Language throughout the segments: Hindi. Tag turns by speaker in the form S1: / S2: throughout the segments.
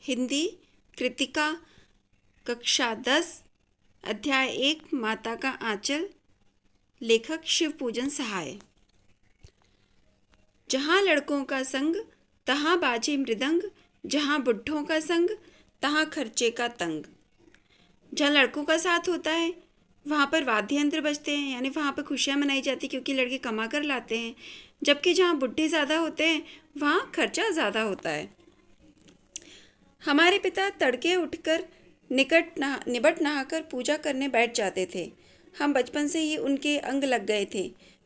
S1: हिंदी कृतिका कक्षा 10 अध्याय 1 माता का आंचल। लेखक शिव पूजन सहाय। जहाँ लड़कों का संग तहाँ बाजे मृदंग, जहाँ बुढ़ों का संग तहाँ खर्चे का तंग। जहाँ लड़कों का साथ होता है वहाँ पर वाद्य यंत्र बजते हैं, यानी वहाँ पर खुशियाँ मनाई जाती क्योंकि लड़के कमा कर लाते हैं। जबकि जहाँ बुढ़े ज़्यादा होते हैं वहाँ खर्चा ज़्यादा होता है। हमारे पिता तड़के उठकर निबट नहाकर पूजा करने बैठ जाते थे। हम बचपन से ही उनके अंग लग गए थे।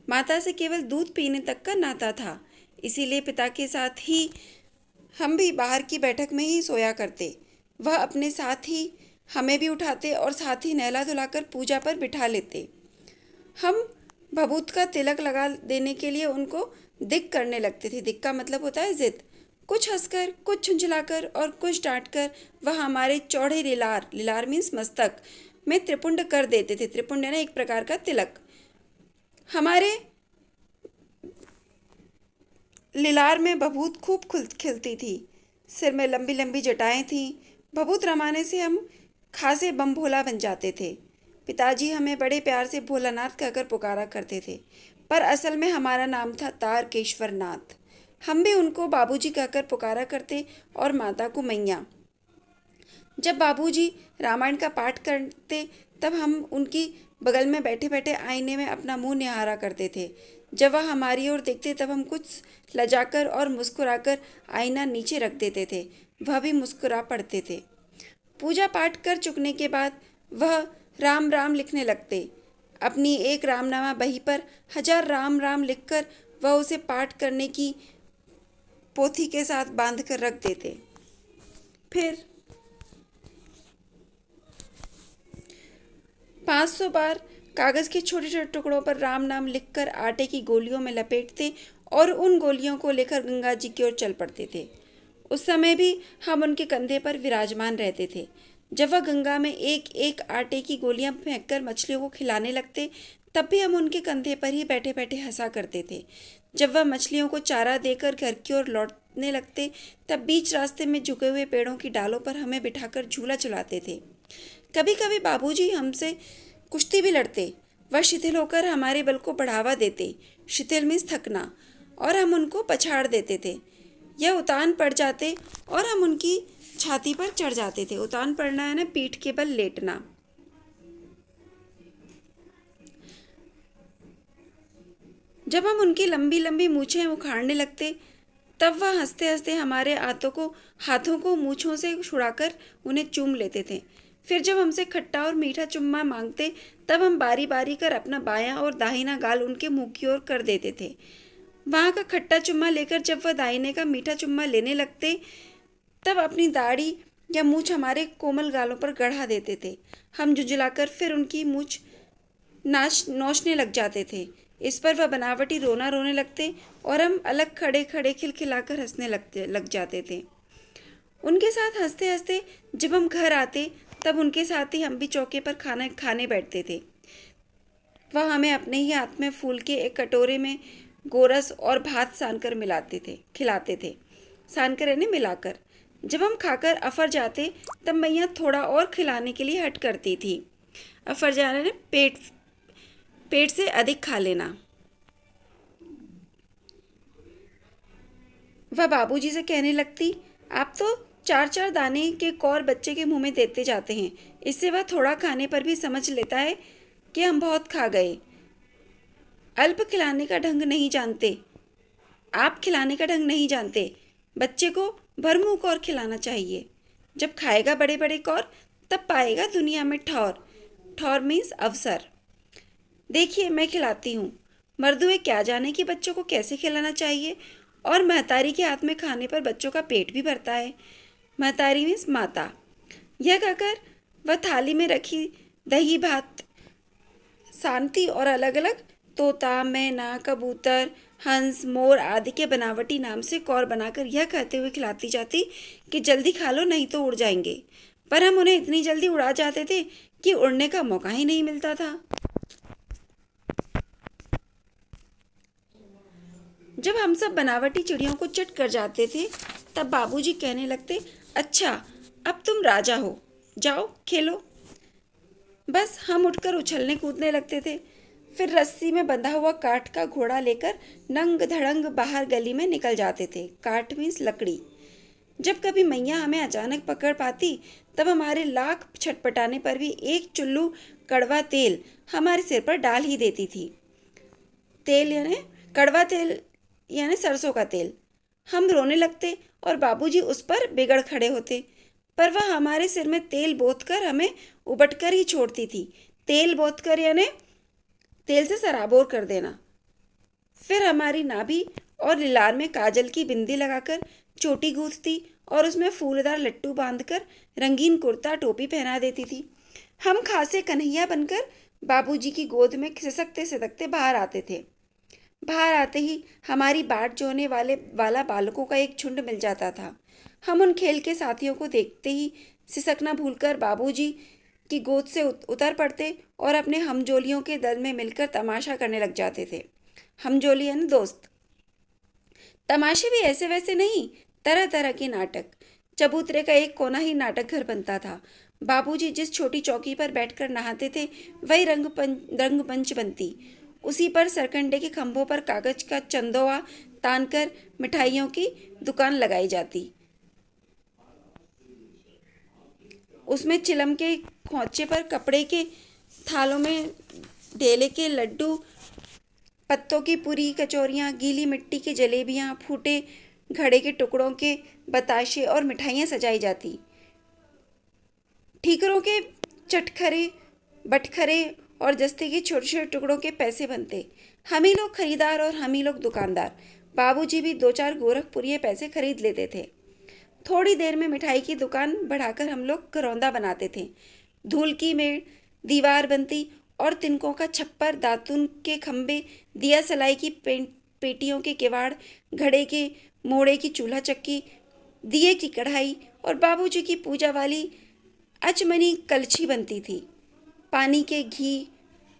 S1: माता से केवल दूध पीने तक का नाता था, इसीलिए पिता के साथ ही हम भी बाहर की बैठक में ही सोया करते। वह अपने साथ ही हमें भी उठाते और साथ ही नहला धुलाकर पूजा पर बिठा लेते। हम भभूत का तिलक लगा देने के लिए उनको दिक करने लगते थे। दिक का मतलब होता है जिद। कुछ हंसकर, कुछ झुंझलाकर और कुछ डांटकर वह हमारे चौड़े लिलार मीन्स मस्तक में त्रिपुंड कर देते थे। त्रिपुंड यानी एक प्रकार का तिलक। हमारे लिलार में भभूत खूब खिलती थी। सिर में लंबी लंबी जटाएं थीं। भभूत रमाने से हम खासे बम भोला बन जाते थे। पिताजी हमें बड़े प्यार से भोलानाथ कहकर पुकारा करते थे, पर असल में हमारा नाम था तारकेश्वर नाथ। हम भी उनको बाबूजी कहकर पुकारा करते और माता को मैया। जब बाबूजी रामायण का पाठ करते तब हम उनकी बगल में बैठे बैठे आईने में अपना मुंह निहारा करते थे। जब वह हमारी ओर देखते तब हम कुछ लजाकर और मुस्कुराकर आईना नीचे रख देते थे। वह भी मुस्कुरा पड़ते थे। पूजा पाठ कर चुकने के बाद वह राम राम लिखने लगते। अपनी एक रामनामा बही पर 1000 राम राम लिखकर वह उसे पाठ करने की पोथी के साथ बांध कर रख देते। फिर 500 बार कागज के छोटे छोटे टुकड़ों पर राम नाम लिखकर आटे की गोलियों में लपेटते और उन गोलियों को लेकर गंगा जी की ओर चल पड़ते थे। उस समय भी हम उनके कंधे पर विराजमान रहते थे। जब वह गंगा में एक एक आटे की गोलियां फेंककर मछलियों को खिलाने लगते तब भी हम उनके कंधे पर ही बैठे बैठे हंसा करते थे। जब वह मछलियों को चारा देकर घर की ओर लौटने लगते तब बीच रास्ते में झुके हुए पेड़ों की डालों पर हमें बिठाकर झूला चलाते थे। कभी कभी बाबूजी हमसे कुश्ती भी लड़ते। वह शिथिल होकर हमारे बल को बढ़ावा देते। शिथिल मीन्स थकना। और हम उनको पछाड़ देते थे। यह उतान पड़ जाते और हम उनकी छाती पर चढ़ जाते थे। उतान पड़ना है ना, पीठ के बल लेटना। जब हम उनकी लंबी लंबी मूछें उखाड़ने लगते तब वह हंसते हंसते हमारे हाथों को मूछों से छुड़ाकर उन्हें चूम लेते थे। फिर जब हमसे खट्टा और मीठा चुम्मा मांगते तब हम बारी बारी कर अपना बायां और दाहिना गाल उनके मुंह की ओर कर देते थे। वहाँ का खट्टा चुम्मा लेकर जब वह दाहिने का मीठा चुम्मा लेने लगते तब अपनी दाढ़ी या मूछ हमारे कोमल गालों पर गढ़ा देते थे। हम झुंझलाकर फिर उनकी मूछ नोचने लग जाते थे। इस पर वह बनावटी रोना रोने लगते और हम अलग खड़े खड़े खिलखिलाकर हंसने लग जाते थे। उनके साथ हंसते हंसते जब हम घर आते तब उनके साथ ही हम भी चौके पर खाना खाने बैठते थे। वह हमें अपने ही हाथ में फूल के एक कटोरे में गोरस और भात सानकर खिलाते थे। सानकर यानी मिलाकर। जब हम खाकर अफर जाते तब मैया थोड़ा और खिलाने के लिए हट करती थी। अफर जाने ने पेट से अधिक खा लेना। वह बाबूजी से कहने लगती, आप तो 4-4 दाने के कौर बच्चे के मुंह में देते जाते हैं। इससे वह थोड़ा खाने पर भी समझ लेता है कि हम बहुत खा गए। अल्प खिलाने का ढंग नहीं जानते। आप खिलाने का ढंग नहीं जानते। बच्चे को भरमुंह कौर खिलाना चाहिए। जब खाएगा बड़े बड़े कौर तब पाएगा दुनिया में ठौर। ठौर मीन्स अवसर। देखिए मैं खिलाती हूँ। मर्दुए क्या जाने कि बच्चों को कैसे खिलाना चाहिए, और महतारी के हाथ में खाने पर बच्चों का पेट भी भरता है। महतारी मीन्स माता। यह कहकर वह थाली में रखी दही भात शांति और अलग अलग तोता, मैना, कबूतर, हंस, मोर आदि के बनावटी नाम से कौर बनाकर यह कहते हुए खिलाती जाती कि जल्दी खा लो नहीं तो उड़ जाएंगे। पर हम उन्हें इतनी जल्दी उड़ा जाते थे कि उड़ने का मौका ही नहीं मिलता था। जब हम सब बनावटी चिड़ियों को चट कर जाते थे तब बाबूजी कहने लगते, अच्छा, अब तुम राजा हो, जाओ खेलो। बस हम उठकर उछलने कूदने लगते थे। फिर रस्सी में बंधा हुआ काठ का घोड़ा लेकर नंग धड़ंग बाहर गली में निकल जाते थे। काठ मीन्स लकड़ी। जब कभी मैया हमें अचानक पकड़ पाती, तब हमारे लाख छटपटाने पर भी एक चुल्लू कड़वा तेल हमारे सिर पर डाल ही देती थी। तेल यानी कड़वा तेल, यानी सरसों का तेल। हम रोने लगते और बाबूजी उस पर बिगड़ खड़े होते, पर वह हमारे सिर में तेल बोत कर हमें उबट कर ही छोड़ती थी। तेल बोत कर यानी तेल से सराबोर कर देना। फिर हमारी नाभि और लिलार में काजल की बिंदी लगाकर चोटी गूंथती और उसमें फूलदार लट्टू बांधकर रंगीन कुर्ता टोपी पहना देती थी। हम खासे कन्हैया बनकर बाबूजी की गोद में खिसकते सिसकते बाहर आते थे। बाहर आते ही हमारी बाट जोने वाला बालकों का एक झुंड मिल जाता था। हम उन खेल के साथियों को देखते ही सिसकना भूलकर बाबूजी की गोद से उतर पड़ते और अपने हमजोलियों के दल में मिलकर तमाशा करने लग जाते थे। हमजोली यानी दोस्त। तमाशे भी ऐसे वैसे नहीं, तरह तरह के नाटक। चबूतरे का एक कोना ही नाटक घर बनता था। बाबूजी जिस छोटी चौकी पर बैठकर नहाते थे, वही रंगमंच बनती। उसी पर सरकंडे के खंभों पर कागज का चंदोआ तानकर मिठाइयों की दुकान लगाई जाती। उसमें चिलम के खोचे पर कपड़े के थालों में ढेले के लड्डू, पत्तों की पूरी कचौरियाँ, गीली मिट्टी की जलेबियाँ, फूटे घड़े के टुकड़ों के बताशे और मिठाइयाँ सजाई जाती। ठीकरों के चटखरे, बटखरे और जस्ते के छोटे छोटे टुकड़ों के पैसे बनते। हम ही लोग खरीदार और हम ही लोग दुकानदार। बाबूजी भी दो चार गोरखपुरिये पैसे खरीद लेते थे। थोड़ी देर में मिठाई की दुकान बढ़ाकर हम लोग घरौंदा बनाते थे। धूलकी में दीवार बनती और तिनकों का छप्पर, दातुन के खंबे, दिया सलाई की पेटियों के किवाड़, घड़े के मोड़े की चूल्हा चक्की, दिए की कढ़ाई और बाबूजी की पूजा वाली अचमनी कलछी बनती थी। पानी के घी,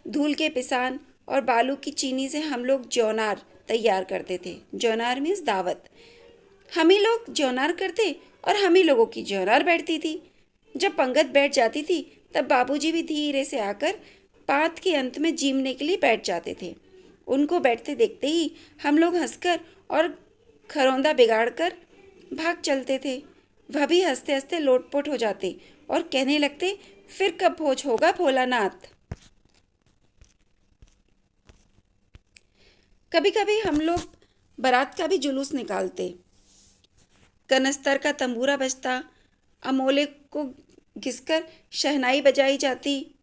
S1: धूल के पिसान और बालू की चीनी से हम लोग जौनार तैयार करते थे। जौनार मीन्स दावत। हम ही लोग जौनार करते और हम ही लोगों की जौनार बैठती थी। जब पंगत बैठ जाती थी, तब बाबूजी भी धीरे से आकर पात के अंत में जीमने के लिए बैठ जाते थे। उनको बैठते देखते ही हम लोग हंसकर और खरौंदा बिगाड़कर भाग चलते थे। वह भी हंसते हंसते लोटपोट हो जाते और कहने लगते, फिर कब भोज होगा भोलानाथ। कभी कभी हम लोग बारात का भी जुलूस निकालते। कनस्तर का तंबूरा बजता, अमोले को घिसकर शहनाई बजाई जाती।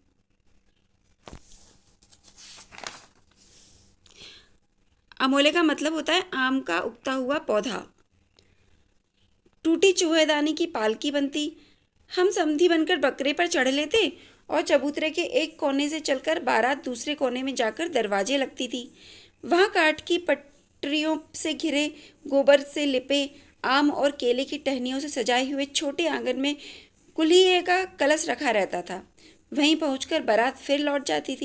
S1: अमोले का मतलब होता है आम का उगता हुआ पौधा। टूटी चूहेदानी की पालकी बनती। हम समधी बनकर बकरे पर चढ़ लेते और चबूतरे के एक कोने से चलकर बारात दूसरे कोने में जाकर दरवाजे लगती थी। वहाँ काठ की पटरियों से घिरे, गोबर से लिपे, आम और केले की टहनियों से सजाए हुए छोटे आंगन में कुल्हिए का कलश रखा रहता था। वहीं पहुंचकर बारात फिर लौट आती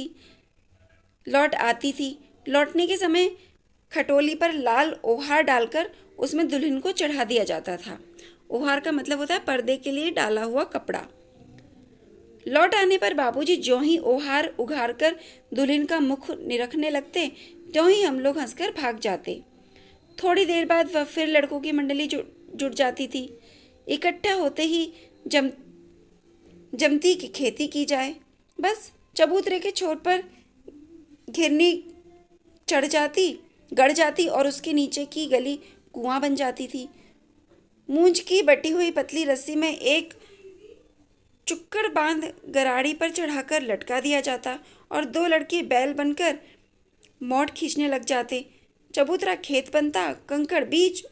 S1: थी। लौटने के समय खटोली पर लाल ओहार डालकर उसमें दुल्हन को चढ़ा दिया जाता था। ओहार का मतलब होता है पर्दे के लिए डाला हुआ कपड़ा। लौट आने पर बाबूजी ज्यों ही ओहार उघार कर दुल्हन का मुख निरखने लगते, त्यों ही हम लोग हंसकर भाग जाते। थोड़ी देर बाद वह फिर लड़कों की मंडली जुट जाती थी। इकट्ठा होते ही जमती की खेती की जाए। बस चबूतरे के छोर पर घिरनी गड़ जाती और उसके नीचे की गली कुआं बन जाती थी। मूंज की बटी हुई पतली रस्सी में एक चुक्कड़ बांध गराड़ी पर चढ़ाकर लटका दिया जाता और दो लड़के बैल बनकर मोट खींचने लग जाते। चबूतरा खेत बनता। कंकड़ बीज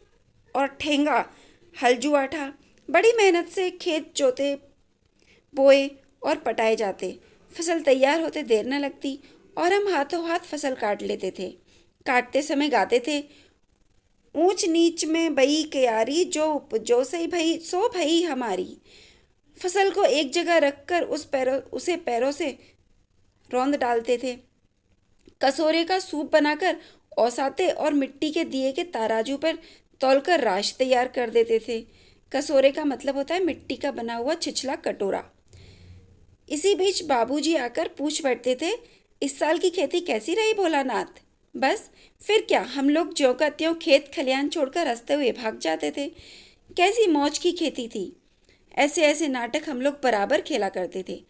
S1: और ठेंगा हल जुआठा। बड़ी मेहनत से खेत जोते, बोए और पटाए जाते। फसल तैयार होते देर न लगती और हम हाथों हाथ फसल काट लेते थे। काटते समय गाते थे, ऊंच नीच में बई क्यारी, जो उपजो सो भई हमारी। फसल को एक जगह रखकर उसे पैरों से रौंद डालते थे। कसोरे का सूप बनाकर औसाते और मिट्टी के दिए के तराजू पर तौलकर राश तैयार कर देते थे। कसोरे का मतलब होता है मिट्टी का बना हुआ छिछला कटोरा। इसी बीच बाबूजी आकर पूछ बैठते थे, इस साल की खेती कैसी रही भोलानाथ। बस फिर क्या, हम लोग ज्यों का त्यों खेत खलियान छोड़कर हंसते हुए भाग जाते थे। कैसी मौज की खेती थी। ऐसे ऐसे नाटक हम लोग बराबर खेला करते थे।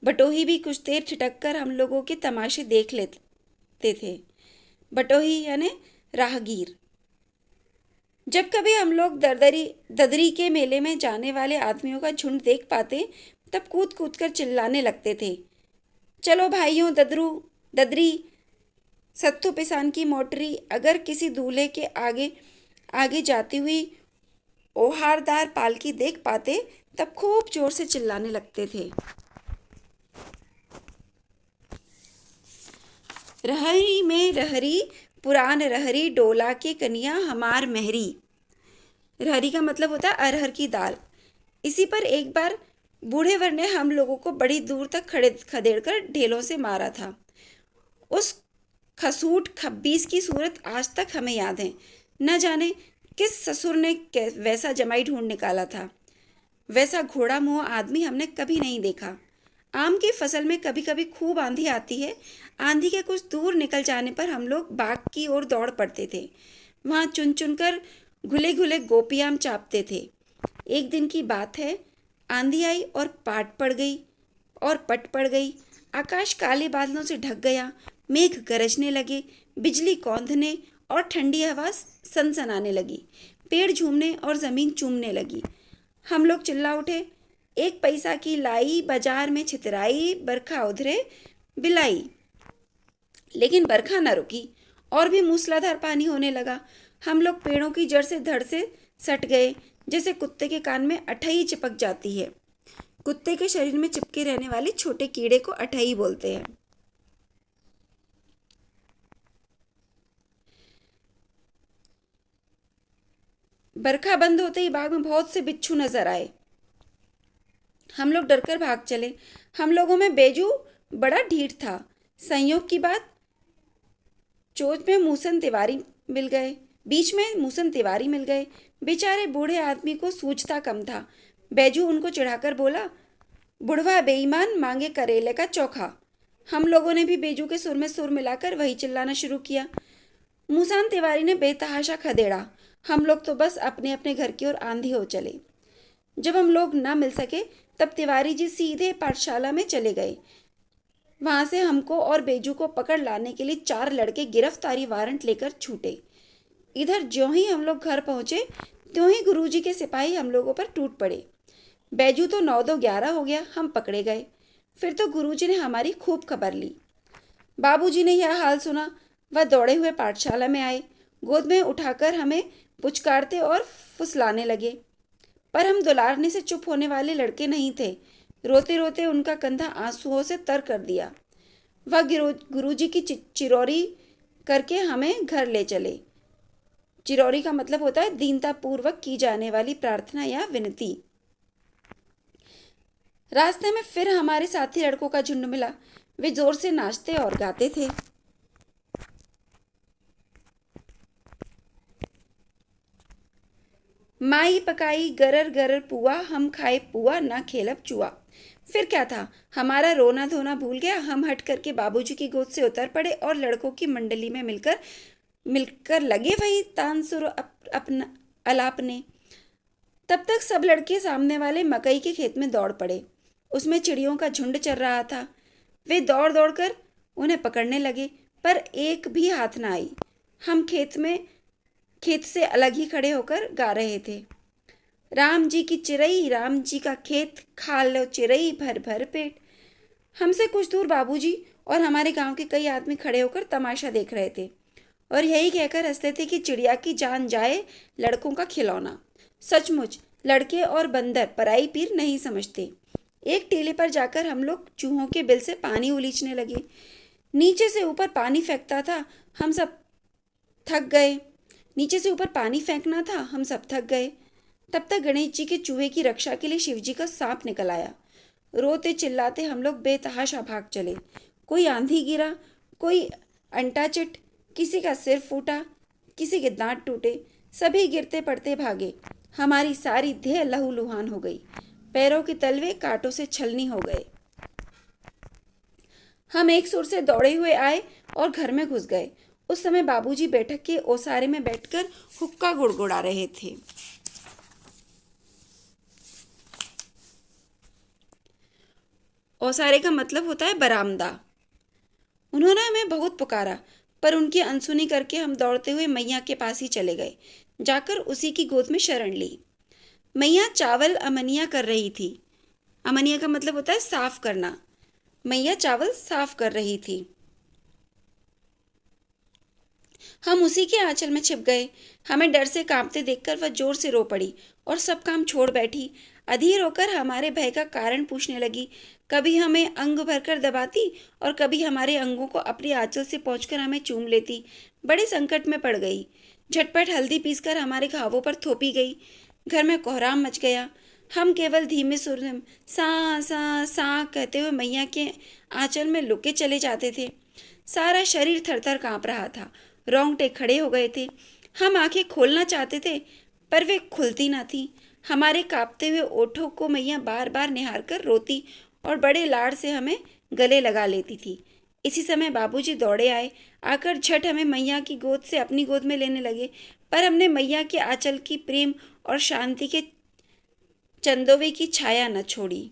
S1: बटोही भी कुछ देर ठिठक कर हम लोगों के तमाशे देख लेते थे। बटोही यानी राहगीर। जब कभी हम लोग ददरी के मेले में जाने वाले आदमियों का झुंड देख पाते, तब कूद कूद कर चिल्लाने लगते थे, चलो भाइयों ददरू ददरी, सत्तू पिसान की मोटरी। अगर किसी दूल्हे के आगे आगे जाती हुई ओहारदार पालकी देख पाते, तब खूब जोर से चिल्लाने लगते थे, रहरी में रहरी, पुरान रहरी, डोला के कनिया हमार महरी। रहरी का मतलब होता है अरहर की दाल। इसी पर एक बार बूढ़े वर ने हम लोगों को बड़ी दूर तक खड़े खदेड़ कर ढेलों से मारा था। उस खसूट खब्बीस की सूरत आज तक हमें याद है। न जाने किस ससुर ने वैसा जमाई ढूंढ निकाला था। वैसा घोड़ा मुंह आदमी हमने कभी नहीं देखा। आम की फसल में कभी कभी खूब आंधी आती है। आंधी के कुछ दूर निकल जाने पर हम लोग बाग की ओर दौड़ पड़ते थे। वहाँ चुन चुन कर घुले घुले गोपी आम चापते थे। एक दिन की बात है, आंधी आई और पाट पड़ गई और पट पड़ गई। आकाश काले बादलों से ढक गया। मेघ गरजने लगे, बिजली कौंधने और ठंडी हवा सनसनाने लगी। पेड़ झूमने और जमीन चूमने लगी। हम लोग चिल्ला उठे, एक पैसा की लाई, बाजार में छितराई, बरखा उधरे बिलाई। लेकिन बरखा न रुकी और भी मूसलाधार पानी होने लगा। हम लोग पेड़ों की जड़ से धड़ से सट गए, जैसे कुत्ते के कान में अठई चिपक जाती है। कुत्ते के शरीर में चिपके रहने वाले छोटे कीड़े को अठई बोलते हैं। बरखा बंद होते ही बाग में बहुत से बिच्छू नजर आए। हम लोग डरकर भाग चले। हम लोगों में बेजू बड़ा ढीठ था। संयोग की बात, चोट में मूसन तिवारी मिल गए बीच में मूसन तिवारी मिल गए। बेचारे बूढ़े आदमी को सूझता कम था। बैजू उनको चिढ़ाकर बोला, बुढ़वा बेईमान, मांगे करेले का चोखा। हम लोगों ने भी बेजू के सुर में सुर मिलाकर वही चिल्लाना शुरू किया। मूसान तिवारी ने बेतहाशा खदेड़ा। हम लोग तो बस अपने अपने घर की ओर आंधी हो चले। जब हम लोग न मिल सके, तब तिवारी जी सीधे पाठशाला में चले गए। वहां से हमको और बेजू को पकड़ लाने के लिए 4 लड़के गिरफ्तारी वारंट लेकर छूटे। इधर ज्यों ही हम लोग घर पहुंचे, त्यों ही गुरुजी के सिपाही हम लोगों पर टूट पड़े। बैजू तो 9-2-11 हो गया, हम पकड़े गए। फिर तो गुरुजी ने हमारी खूब खबर ली। बाबूजी ने यह हाल सुना, वह दौड़े हुए पाठशाला में आए। गोद में उठाकर हमें पुचकारते और फुसलाने लगे। पर हम दुलारने से चुप होने वाले लड़के नहीं थे। रोते रोते उनका कंधा आंसुओं से तर कर दिया। वह गुरुजी की चिरौरी करके हमें घर ले चले। चिरौरी का मतलब होता है दीनता पूर्वक की जाने वाली प्रार्थना या विनती। रास्ते में फिर हमारे साथी लड़कों का झुंड मिला। वे जोर से नाचते और गाते थे। माई पकाई गरर गरर पुआ, हम खाए पुआ ना खेलब चुआ। फिर क्या था, हमारा रोना धोना भूल गया। हम हट करके बाबूजी की गोद से उतर पड़े और लड़कों की मंडली में मिलकर मिलकर लगे वही तानसुर अपना अलापने। तब तक सब लड़के सामने वाले मकई के खेत में दौड़ पड़े। उसमें चिड़ियों का झुंड चल रहा था। वे दौड़ दौड़ कर उन्हें पकड़ने लगे, पर एक भी हाथ ना आई। हम खेत से अलग ही खड़े होकर गा रहे थे, राम जी की चिरई, राम जी का खेत, खा लो चिरई भर भर पेट। हमसे कुछ दूर बाबूजी और हमारे गांव के कई आदमी खड़े होकर तमाशा देख रहे थे और यही कहकर हंसते थे कि चिड़िया की जान जाए, लड़कों का खिलौना। सचमुच लड़के और बंदर पराई पीर नहीं समझते। एक टीले पर जाकर हम लोग चूहों के बिल से पानी उलीचने लगे। नीचे से ऊपर पानी फेंकता था, हम सब थक गए। नीचे से ऊपर पानी फेंकना था, हम सब थक गए। तब तक गणेश जी के चूहे की रक्षा के लिए शिव जी का सांप निकल आया। रोते चिल्लाते हम लोग बेतहाशा भाग चले। कोई आंधी गिरा, कोई अंटा चिट, किसी का सिर फूटा, किसी के दांत टूटे। सभी गिरते पड़ते भागे। हमारी सारी देह लहूलुहान हो गई। पैरों के तलवे कांटों से छलनी हो गए। हम एक सुर से दौड़े हुए आए और घर में घुस गए। उस समय बाबूजी बैठक के ओसारे में बैठकर हुक्का गुड़गुड़ा रहे थे। ओसारे का मतलब होता है बरामदा। उन्होंने हमें बहुत पुकारा, पर उनकी अनसुनी करके हम दौड़ते हुए मैया के पास ही चले गए। जाकर उसी की गोद में शरण ली। मैया चावल अमनिया कर रही थी। अमनिया का मतलब होता है साफ करना। मैया चावल साफ कर रही थी। हम उसी के आंचल में छिप गए। हमें डर से कांपते देखकर वह जोर से रो पड़ी और सब काम छोड़ बैठी। अधीर होकर हमारे भय का कारण पूछने लगी। कभी हमें अंग भरकर दबाती और कभी हमारे अंगों को अपने आंचल से पहुंचकर हमें चूम लेती। बड़े संकट में पड़ गई। झटपट हल्दी पीसकर हमारे घावों पर थोपी गई। घर में कोहराम मच गया। हम केवल धीमे सुर में सा सा सा कहते हुए मैया के आंचल में लुके चले जाते थे। सारा शरीर थरथर कांप रहा था। रोंगटे खड़े हो गए थे। हम आंखें खोलना चाहते थे, पर वे खुलती ना थी। हमारे कांपते हुए ओठों को मैया बार बार निहार कर रोती और बड़े लाड़ से हमें गले लगा लेती थी। इसी समय बाबूजी दौड़े आए। आकर झट हमें मैया की गोद से अपनी गोद में लेने लगे, पर हमने मैया के आंचल की प्रेम और शांति के चंदोवे की छाया न छोड़ी।